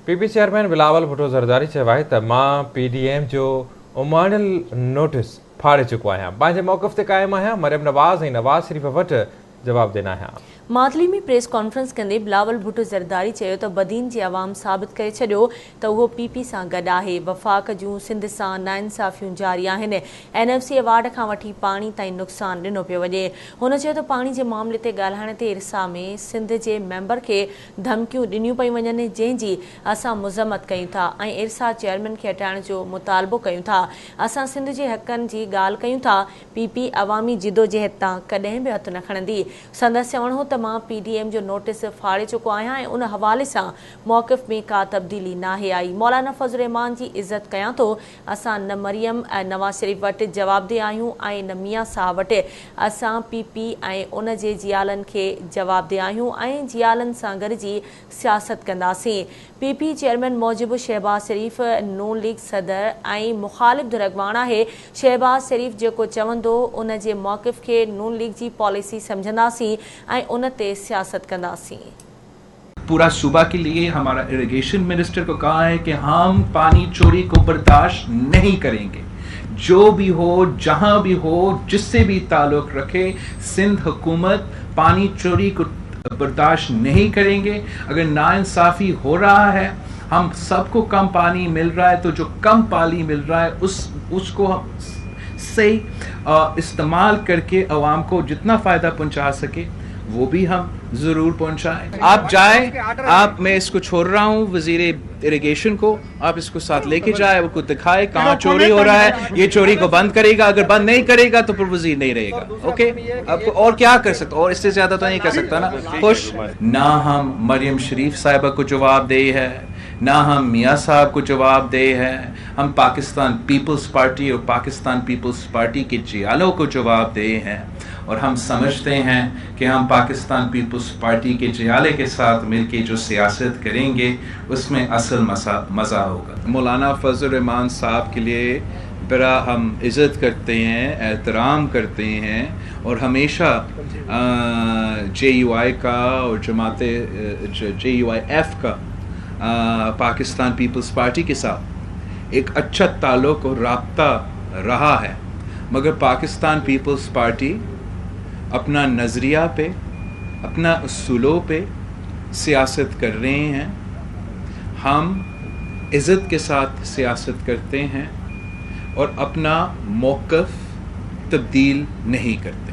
PP chairman Bilawal Bhutto Zardari चयो आहे त मां PDM जो उमाणियल नोटिस फाड़े चुको आहियां। पंहिंजे मौक़िफ़ ते क़ाइमु आहियां। मरियम नवाज़ ऐं नवाज़ शरीफ़ वटि जवाब ॾिना आहियां। मातली में प्रेस कॉन्फ्रेंस कंदे बिलावल भुट्टो ज़रदारी चयो त बदीन जे अवाम साबित करे छॾियो त उहो PP सां गॾु आहे। वफ़ाक़ जूं सिंध सां नाइंसाफ़ियूं जारी आहिनि। NFC अवार्ड खां वठी पाणी ताईं नुक़सानु ॾिनो पियो वञे। हुन चयो त पाणी जे मामले ते ॻाल्हाइण ते इरसा में सिंध जे मेंबर खे धमकियूं ॾिनियूं पयूं वञनि, जंहिंजी असां मुज़म्मत कयूं था ऐं इरसा चेयरमैन खे हटाइण जो मुतालबो कयूं था। असां सिंध जे हक़नि जी ॻाल्हि कयूं था। PP अवामी जिदोजहद तां कॾहिं बि हथु न खणंदी। संदसि चवणो त मां PDM जो नोटिस फाड़े चुको आहियां ऐं उन हवाले सां मौक़िफ़ में का तब्दीली नाहे आई। मौलाना फज़ल रहमान जी इज़त कयां थो। असां न मरियम ऐं नवाज़ शरीफ़ वटि जवाबदेह आहियूं ऐं न मियां साहब वटि। असां PP ऐं उन जे जियालनि खे जवाबदेह आहियूं ऐं जियालनि सां गॾिजी सियासत कंदासीं। PP चेयरमैन मौजिब शहबाज शरीफ़ नून लीग सदर ऐं मुख़ालिफ़ धुरगवान आहे। शहबाज शरीफ़ जेको चवंदो उन जे मौक़िफ़ खे नून लीग जी पॉलिसी समझंदासीं ऐं उन ते सियासत कंदासीं। पूरा सूबा के लिए हमारा इरिगेशन मिनिस्टर को कहा है कि हम पानी चोरी को बर्दाश्त नहीं करेंगे। जो भी हो, जहां भी हो, जिससे भी ताल्लुक रखे, सिंध हुकूमत पानी चोरी को बर्दाश्त नहीं करेंगे। अगर नाइंसाफ़ी हो रहा है, हम सबको कम पानी मिल रहा है, तो जो कम पानी मिल रहा है उसको हम सही इस्तेमाल करके अवाम को जितना फ़ायदा पहुंचा सके वो भी हम ज़रूर पहुंचाएं। आप जाएं, आप मैं इसको छोड़ रहा हूँ वज़ीर इरिगेशन को, आप इसको साथ लेके जाए, वो कुछ दिखाए कहाँ चोरी हो रहा है, ये चोरी को बंद करेगा। अगर बंद नहीं करेगा तो फिर वज़ीर नहीं रहेगा। ओके, अब और क्या कर सकता, और इससे ज़्यादा तो नहीं कर सकता ना। खुश ना हम मरियम शरीफ साहिबा को जवाब दे है, ना हम मियाँ साहब को जवाब दे हैं। हम पाकिस्तान पीपल्स पार्टी और पाकिस्तान पीपल्स पार्टी के जियालों को जवाब दे हैं और हम समझते हैं कि हम पाकिस्तान पीपल्स पार्टी के जियाले के साथ मिलके जो सियासत करेंगे उसमें असल मज़ा होगा। मौलाना फजल रहमान साहब के लिए बड़ा हम इज़्ज़त करते हैं, एहतराम करते हैं और हमेशा JUI का और जमाते JUIF का पाकिस्तान पीपल्स पार्टी के साथ एक अच्छा ताल्लुक़ और राब्ता रहा है। मगर पाकिस्तान पीपल्स पार्टी अपना नज़रिया पे, अपना उसूलों पे सियासत कर रहे हैं। हम इज़्ज़त के साथ सियासत करते हैं और अपना मौक़िफ़ तब्दील नहीं करते।